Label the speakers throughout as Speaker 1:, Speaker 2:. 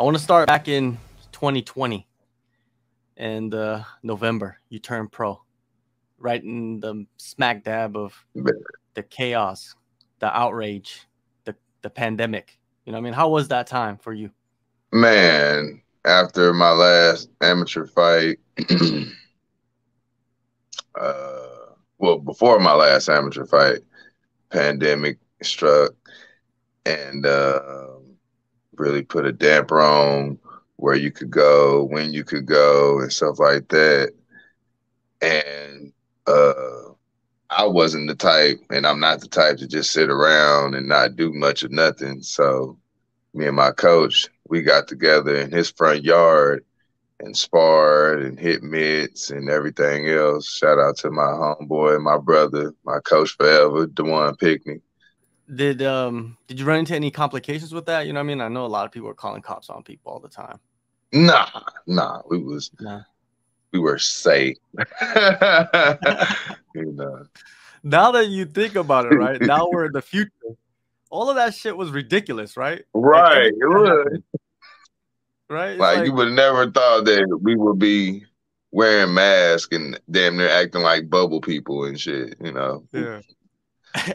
Speaker 1: I want to start back in 2020 and November. You turned pro, right in the smack dab of the chaos, the outrage, the pandemic. You know what I mean? How was that time for you?
Speaker 2: Man, after my last amateur fight, well, before my last amateur fight, pandemic struck and really put a damper on where you could go, when you could go, and stuff like that. And I wasn't the type, and I'm not the type to just sit around and not do much of nothing. So me and my coach, we got together in his front yard and sparred and hit mitts and everything else. Shout out to my homeboy, my brother, my coach forever, DeJuan Pickney.
Speaker 1: Did you run into any complications with that? You know what I mean? I know a lot of people are calling cops on people all the time.
Speaker 2: Nah, we were safe. You know.
Speaker 1: Now that you think about it, right? Now we're in the future. All of that shit was ridiculous, right?
Speaker 2: Right.
Speaker 1: Right?
Speaker 2: Like you would never thought that we would be wearing masks and damn near acting like bubble people and shit, you know.
Speaker 1: Yeah.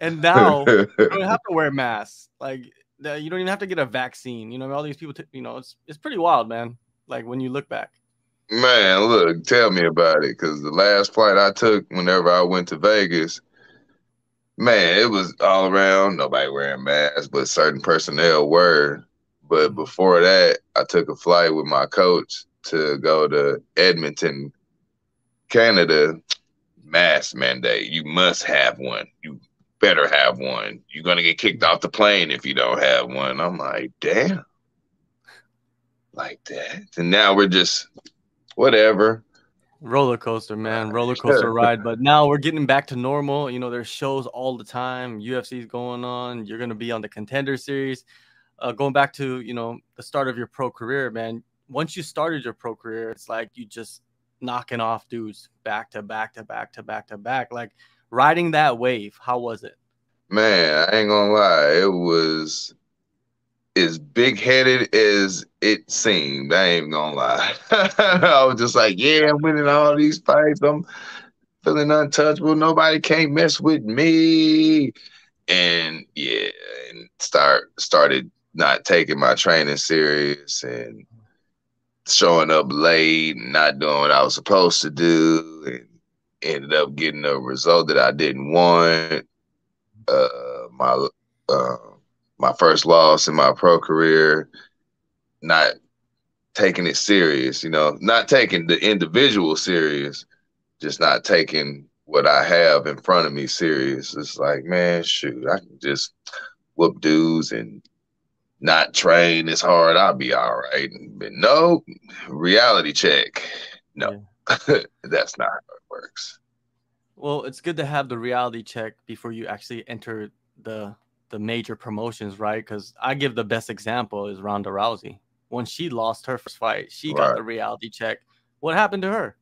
Speaker 1: And now you don't have to wear masks. Like you don't even have to get a vaccine. You know, all these people, it's pretty wild, man. Like when you look back.
Speaker 2: Man, look, tell me about it. Because the last flight I took whenever I went to Vegas, man, it was all around. Nobody wearing masks, but certain personnel were. But before that, I took a flight with my coach to go to Edmonton, Canada. Mask mandate. You must have one. You better have one. You're going to get kicked off the plane if you don't have one. I'm like, damn. Like that. And now we're just, whatever.
Speaker 1: Roller coaster, man. Roller coaster ride. But now we're getting back to normal. You know, there's shows all the time. UFC's going on. You're going to be on the Contender series. Going back to, you know, the start of your pro career, man. Once you started your pro career, it's like you just knocking off dudes back to back to back to back to back. Like riding that wave, how was it?
Speaker 2: Man, I ain't gonna lie. It was as big-headed as it seemed. I ain't gonna lie. I was just like, yeah, I'm winning all these fights. I'm feeling untouchable. Nobody can't mess with me. And yeah, and started not taking my training serious and showing up late and not doing what I was supposed to do, and ended up getting a result that I didn't want. My my first loss in my pro career, not taking it serious, you know, not taking the individual serious, just not taking what I have in front of me serious. It's like, man, shoot, I can just whoop dudes and not train as hard. I'll be all right. But no, reality check. No, yeah. That's not how it works.
Speaker 1: Well, it's good to have the reality check before you actually enter the major promotions, right? Because I give the best example is Ronda Rousey. When she lost her first fight, she got the reality check. What happened to her?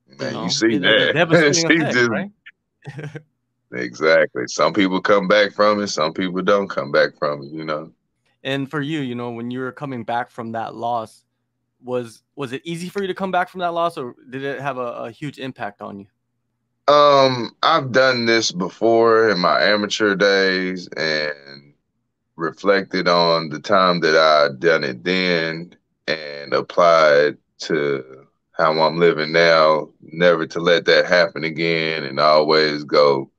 Speaker 2: Man, you see that.
Speaker 1: Devastating effect, right?
Speaker 2: Exactly. Some people come back from it. Some people don't come back from it, you know.
Speaker 1: And for you, you know, when you were coming back from that loss, was it easy for you to come back from that loss, or did it have a huge impact on you?
Speaker 2: I've done this before in my amateur days and reflected on the time that I done it then and applied to how I'm living now, never to let that happen again, and always go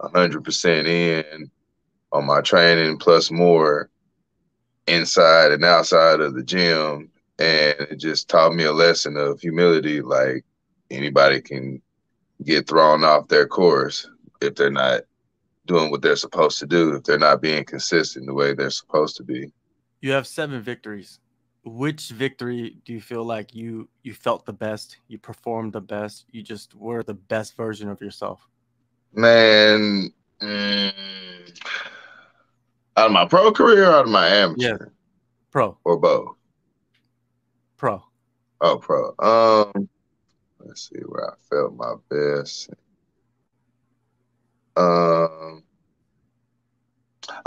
Speaker 2: 100% in on my training plus more inside and outside of the gym. And it just taught me a lesson of humility. Like anybody can get thrown off their course if they're not doing what they're supposed to do, if they're not being consistent the way they're supposed to be.
Speaker 1: You have 7 victories. Which victory do you feel like you felt the best, you performed the best, you just were the best version of yourself?
Speaker 2: Man, out of my pro career or out of my amateur?
Speaker 1: Yeah. Pro.
Speaker 2: Or both?
Speaker 1: Pro.
Speaker 2: Oh, pro. Let's see where I felt my best. I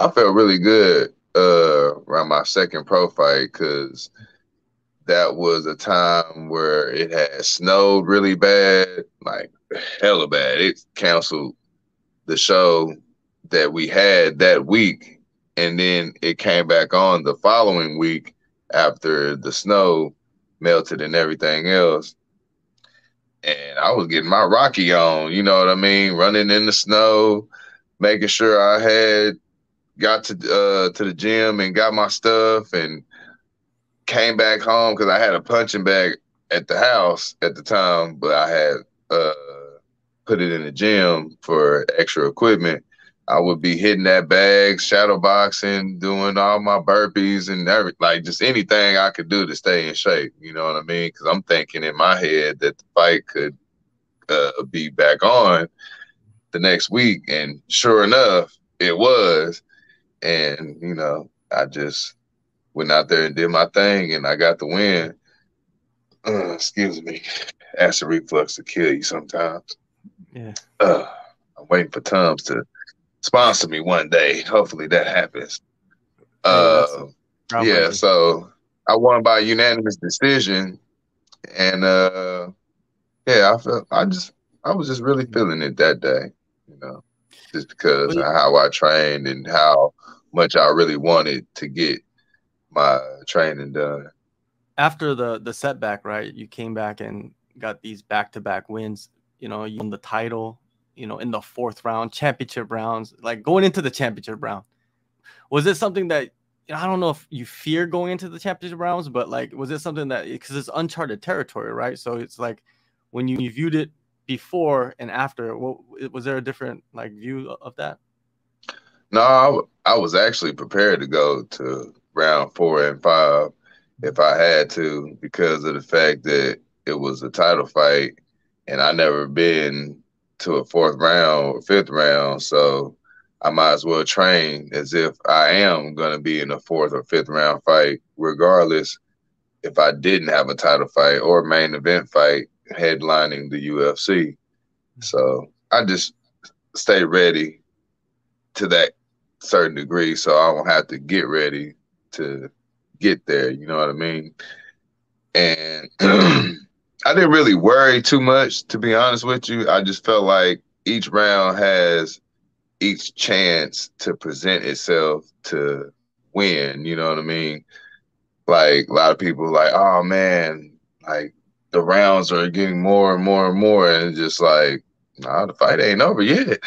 Speaker 2: felt really good around my second pro fight because that was a time where it had snowed really bad, like hella bad. It canceled the show that we had that week, and then it came back on the following week after the snow melted and everything else. And I was getting my Rocky on, you know what I mean? Running in the snow, making sure I had got to the gym and got my stuff, and came back home because I had a punching bag at the house at the time, but I had put it in the gym for extra equipment. I would be hitting that bag, shadow boxing, doing all my burpees and like just anything I could do to stay in shape. You know what I mean? Because I'm thinking in my head that the fight could be back on the next week, and sure enough, it was. And you know, I just went out there and did my thing, and I got the win. Excuse me, acid reflux to kill you sometimes.
Speaker 1: Yeah.
Speaker 2: I'm waiting for Tums to sponsor me one day. Hopefully that happens. Yeah, so I won by unanimous decision, and yeah, I was just really feeling it that day, you know, just because of how I trained and how much I really wanted to get my training done.
Speaker 1: After the setback, right? You came back and got these back-to-back wins. You know, you won the title, you know, in the 4th round, championship rounds, like going into the championship round. Was it something that, I don't know if you fear going into the championship rounds, but like, was it something that, because it's uncharted territory, right? So it's like when you viewed it before and after, was there a different like view of that?
Speaker 2: No, I was actually prepared to go to round 4 and 5 if I had to, because of the fact that it was a title fight and I never been to a 4th round or 5th round. So I might as well train as if I am going to be in a 4th or 5th round fight, regardless if I didn't have a title fight or main event fight headlining the UFC. So I just stay ready to that certain degree, so I don't have to get ready to get there. You know what I mean? And I didn't really worry too much, to be honest with you. I just felt like each round has each chance to present itself to win. You know what I mean? Like a lot of people like, oh man, like the rounds are getting more and more and more, and it's just like, nah, the fight ain't over yet.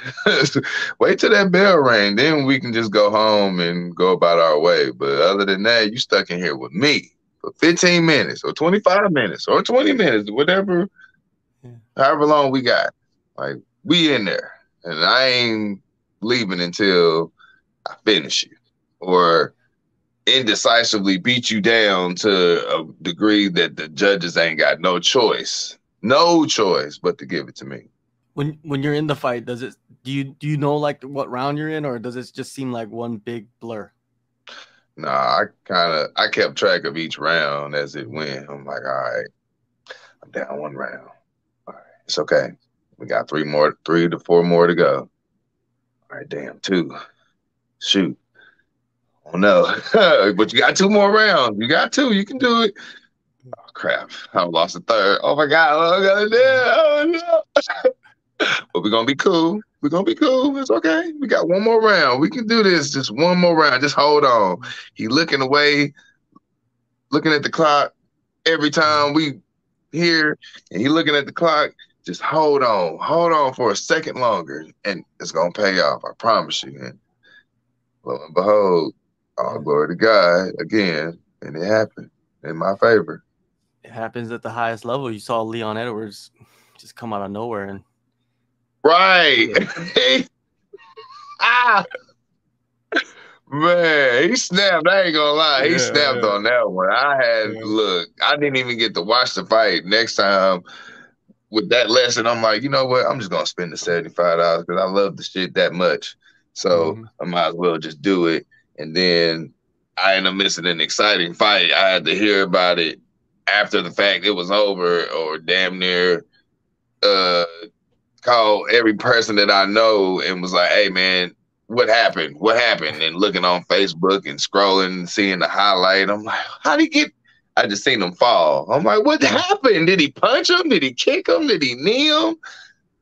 Speaker 2: Wait till that bell ring, then we can just go home and go about our way. But other than that, you stuck in here with me for 15 minutes or 25 minutes or 20 minutes, whatever, however long we got. Like, we in there. And I ain't leaving until I finish you or indecisively beat you down to a degree that the judges ain't got no choice but to give it to me.
Speaker 1: When you're in the fight, do you know like what round you're in, or does it just seem like one big blur?
Speaker 2: Nah, I kept track of each round as it went. I'm like, all right, I'm down 1 round. All right, it's okay. We got 3 to 4 more to go. All right, damn, 2. Shoot. Oh no, but you got 2 more rounds. You got 2. You can do it. Oh crap! I lost a 3rd. Oh my god! Oh, I gotta do it. Oh no! But we're gonna be cool. We're gonna be cool. It's okay. We got 1 more round. We can do this. Just 1 more round. Just hold on. He looking away, looking at the clock every time we hear, and he looking at the clock. Just hold on for a second longer, and it's gonna pay off. I promise you. And lo and behold, all glory to God again, and it happened in my favor.
Speaker 1: It happens at the highest level. You saw Leon Edwards just come out of nowhere and.
Speaker 2: Right. Man, he snapped. I ain't gonna lie. He snapped on that one. Look, I didn't even get to watch the fight. Next time with that lesson, I'm like, you know what? I'm just gonna spend the $75 because I love the shit that much. So I might as well just do it. And then I ended up missing an exciting fight. I had to hear about it after the fact it was over, or damn near called every person that I know and was like, hey man, what happened? What happened? And looking on Facebook and scrolling and seeing the highlight. I'm like, how'd he get I just seen him fall. I'm like, what happened? Did he punch him? Did he kick him? Did he knee him?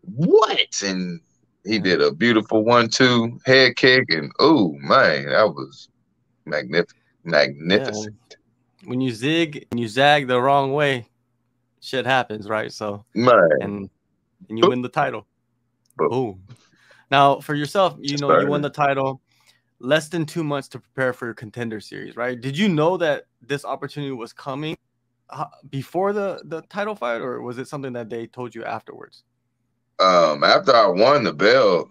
Speaker 2: What? And he did a beautiful 1-2 head kick, and oh man, that was magnificent.
Speaker 1: Yeah. When you zig and you zag the wrong way, shit happens, right? So,
Speaker 2: Man,
Speaker 1: and you win the title. Boom. Now, for yourself, you won the title. Less than 2 months to prepare for your Contender series, right? Did you know that this opportunity was coming before the title fight, or was it something that they told you afterwards?
Speaker 2: After I won the belt,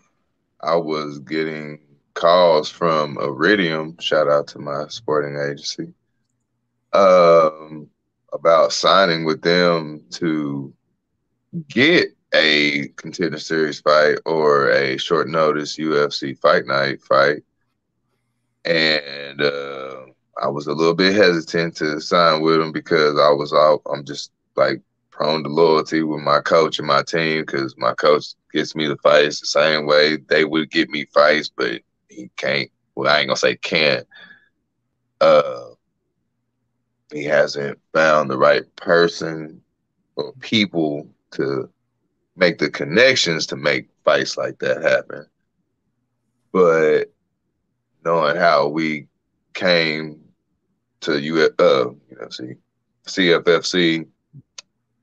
Speaker 2: I was getting calls from Iridium, shout out to my sporting agency, about signing with them to get a Contender series fight or a short notice UFC fight night fight. And I was a little bit hesitant to sign with them because I'm just like prone to loyalty with my coach and my team, because my coach gets me the fights the same way they would get me fights, but he can't. Well, I ain't gonna say can't. He hasn't found the right person or people to make the connections to make fights like that happen. But knowing how we came to UFC, CFFC,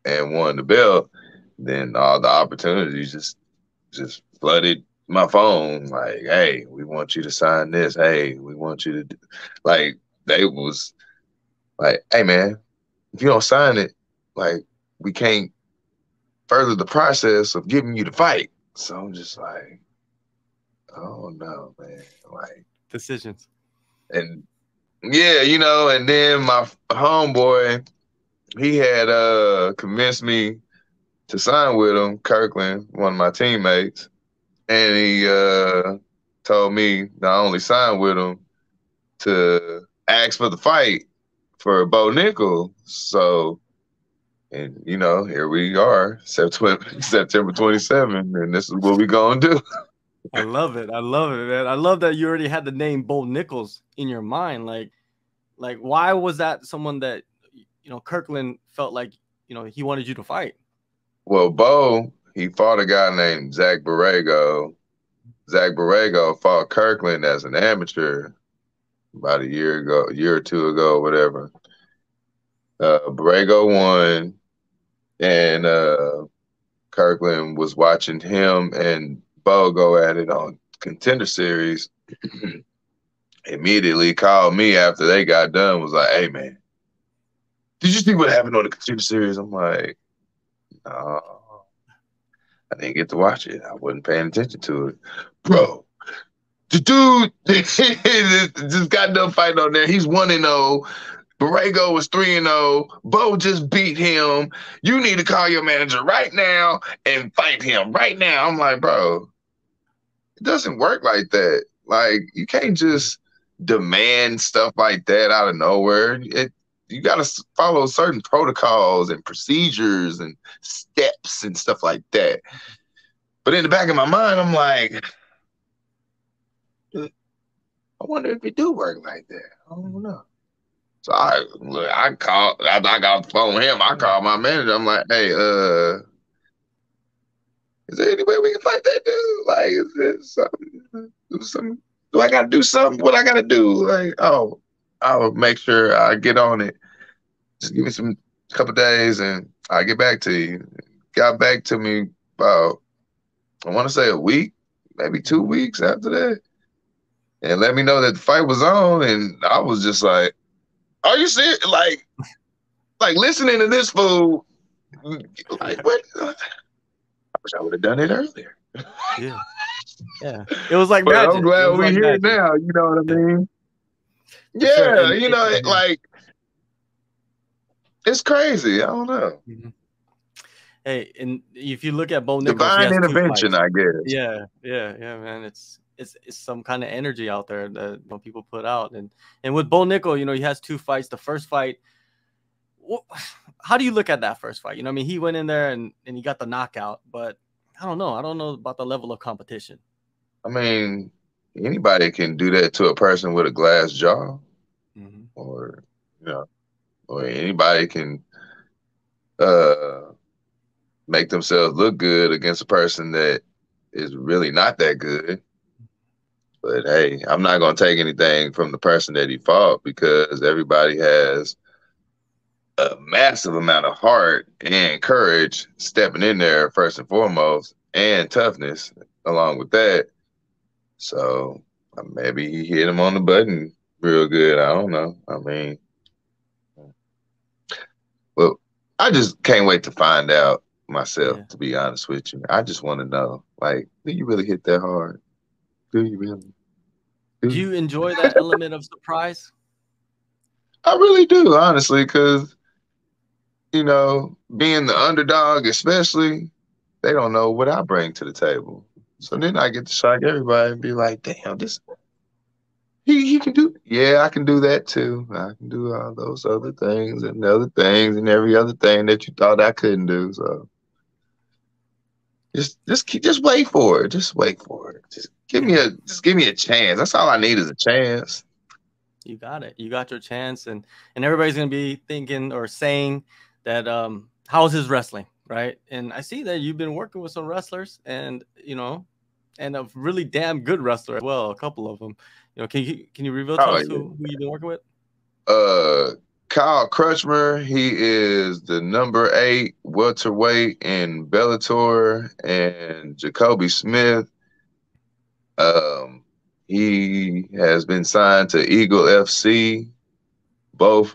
Speaker 2: and won the belt, then all the opportunities just flooded my phone. Like, hey, we want you to sign this. Hey, we want you to do. Like, they was like, hey man, if you don't sign it, like, we can't further the process of giving you the fight. So I'm just like, oh no, man. Like,
Speaker 1: Decisions.
Speaker 2: And yeah, and then my homeboy, he had convinced me to sign with him, Kirkland, one of my teammates, and he told me not only sign with him, to ask for the fight for Bo Nickal. So, and here we are, September 27, and this is what we gonna do.
Speaker 1: I love it. I love it, man. I love that you already had the name Bo Nickal in your mind. Like why was that someone that Kirkland felt like he wanted you to fight?
Speaker 2: Well, Bo, he fought a guy named Zach Borrego. Zach Borrego fought Kirkland as an amateur about a year or two ago, whatever. Borrego won, and Kirkland was watching him and Bo go at it on Contender Series. Immediately called me after they got done, was like, hey man, did you see what happened on the Contender Series? I'm like, no, I didn't get to watch it. I wasn't paying attention to it. Bro, the dude just got done fighting on there. He's 1-0. Borrego was 3-0. Bo just beat him. You need to call your manager right now and fight him right now. I'm like, bro, it doesn't work like that. Like, you can't just demand stuff like that out of nowhere. You got to follow certain protocols and procedures and steps and stuff like that. But in the back of my mind, I'm like, I wonder if it do work like that. I don't know. So I got off the phone with him. I called my manager. I'm like, hey, is there any way we can fight that dude? Like, is there something? Do I got to do something? What I got to do? Like, oh, I'll make sure I get on it. Just give me a couple days and I'll get back to you. Got back to me about, I want to say a week, maybe 2 weeks after that. And let me know that the fight was on. And I was just like, are you serious? Like listening to this fool, like, what? I wish I would have done it earlier.
Speaker 1: Yeah. Yeah. It was like
Speaker 2: but
Speaker 1: magic.
Speaker 2: I'm glad we're here now. You know what I mean? Yeah. Sure. And, like, it's crazy. I don't know.
Speaker 1: Mm-hmm. Hey, and if you look at Bo Nickal,
Speaker 2: divine intervention, I guess.
Speaker 1: Yeah, man. It's some kind of energy out there that people put out, and with Bo Nickal, he has 2 fights. The first fight, how do you look at that first fight? I mean, he went in there and he got the knockout, but I don't know about the level of competition.
Speaker 2: I mean, anybody can do that to a person with a glass jaw, or or anybody can uh make themselves look good against a person that is really not that good. But hey, I'm not gonna take anything from the person that he fought because everybody has a massive amount of heart and courage stepping in there first and foremost, and toughness along with that. So maybe he hit him on the button real good. I don't know. I mean, well, I just can't wait to find out myself,
Speaker 1: Yeah.
Speaker 2: to be honest with you. I just want to know, like, do you really hit that hard? Do you really?
Speaker 1: Do you enjoy that element of surprise?
Speaker 2: I really do, honestly, because, being the underdog, especially, they don't know what I bring to the table. So then I get to shock everybody and be like, damn, this he can do, yeah, I can do that too. I can do all those other things and every other thing that you thought I couldn't do. So just wait for it. Just wait for it. Just give me a chance. That's all I need is a chance.
Speaker 1: You got it. You got your chance, and everybody's gonna be thinking or saying that how's his wrestling, right? And I see that you've been working with some wrestlers, and and a really damn good wrestler as well. A couple of them. Can you reveal to
Speaker 2: Oh
Speaker 1: us
Speaker 2: yeah.
Speaker 1: who you've been working with?
Speaker 2: Kyle Crutchmer, he is the number 8 welterweight in Bellator, and Jacoby Smith, he has been signed to Eagle FC, both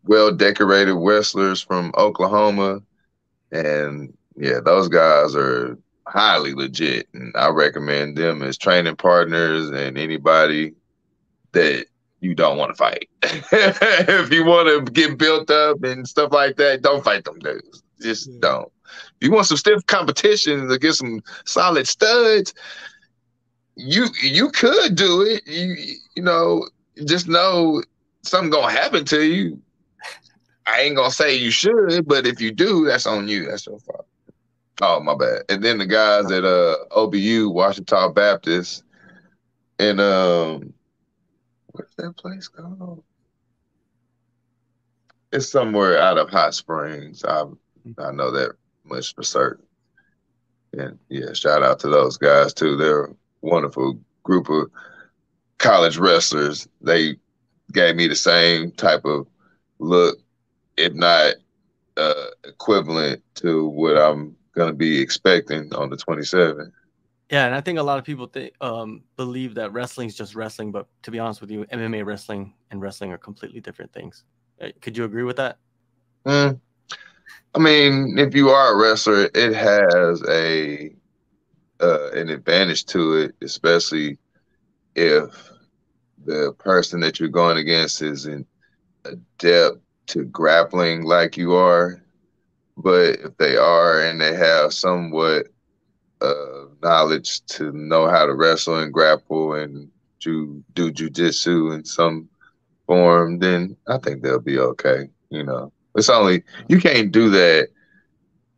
Speaker 2: well decorated wrestlers from Oklahoma. And yeah, those guys are highly legit. And I recommend them as training partners and anybody that you don't want to fight. If you want to get built up and stuff like that, don't fight them dudes. Just don't. If you want some stiff competition against some solid studs, you could do it. Just know something gonna happen to you. I ain't gonna say you should, but if you do, that's on you. That's your fault. Oh, my bad. And then the guys at OBU, Washington Baptist, and what's that place called? It's somewhere out of Hot Springs. I know that much for certain. And yeah, shout out to those guys too. They're a wonderful group of college wrestlers. They gave me the same type of look, if not equivalent to what I'm gonna be expecting on the 27th.
Speaker 1: Yeah, and I think a lot of people believe that wrestling is just wrestling, but to be honest with you, MMA wrestling and wrestling are completely different things. Could you agree with that?
Speaker 2: I mean, if you are a wrestler, it has an advantage to it, especially if the person that you're going against isn't adept to grappling like you are. But if they are and they have somewhat knowledge to know how to wrestle and grapple and do jujitsu in some form, then I think they'll be okay. It's only you can't do that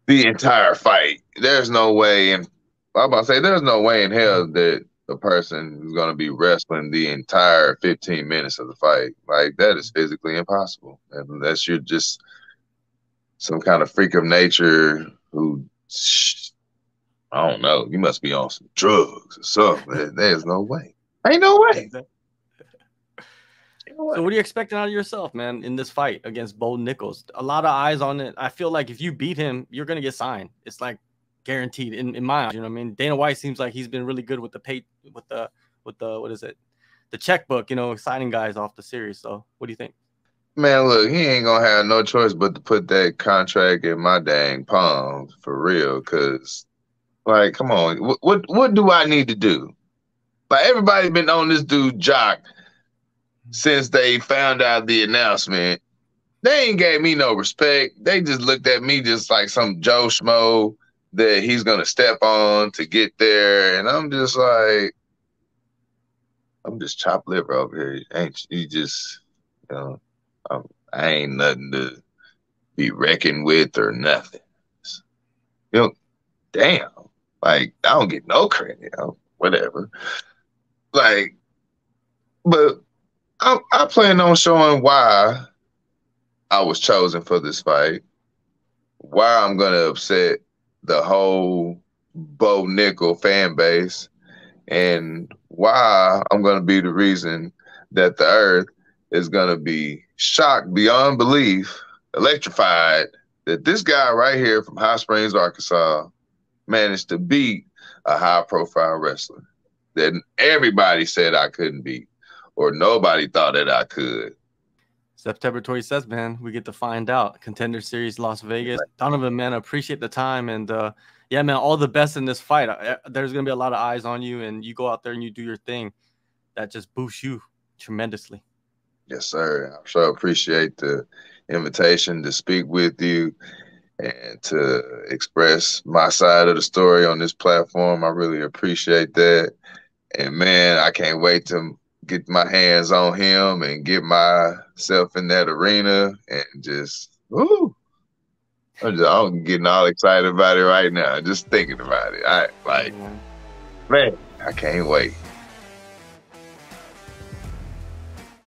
Speaker 2: the entire fight. There's no way, and I'm about to say there's no way in hell that a person is going to be wrestling the entire 15 minutes of the fight. Like that is physically impossible unless you're just some kind of freak of nature who, I don't know, you must be on some drugs or something. There's no way. Ain't no way.
Speaker 1: So what are you expecting out of yourself, man, in this fight against Bo Nickal? A lot of eyes on it. I feel like if you beat him, you're going to get signed. It's like guaranteed in my eyes. You know what I mean? Dana White seems like he's been really good with the what is it? The checkbook, signing guys off the series. So what do you think?
Speaker 2: Man, look, he ain't gonna have no choice but to put that contract in my dang palm for real. Cause, like, come on, what do I need to do? Like, everybody been on this dude Jock since they found out the announcement. They ain't gave me no respect. They just looked at me just like some Joe Schmo that he's gonna step on to get there, and I'm just like, I'm just chopped liver over here. Ain't you just, I ain't nothing to be reckoned with or nothing. Damn. Like, I don't get no credit. Whatever. Like, but I plan on showing why I was chosen for this fight, why I'm gonna upset the whole Bo Nickal fan base, and why I'm gonna be the reason that the earth is gonna be shocked beyond belief, electrified that this guy right here from Hot Springs, Arkansas, managed to beat a high profile wrestler that everybody said I couldn't beat, or nobody thought that I could.
Speaker 1: September 27th, man, we get to find out. Contender Series, Las Vegas. Donovan, man, I appreciate the time. And yeah, man, all the best in this fight. There's going to be a lot of eyes on you, and you go out there and you do your thing. That just boosts you tremendously.
Speaker 2: Yes, sir. I sure appreciate the invitation to speak with you and to express my side of the story on this platform. I really appreciate that. And man, I can't wait to get my hands on him and get myself in that arena and just, woo. I'm getting all excited about it right now, just thinking about it. Man, I can't wait.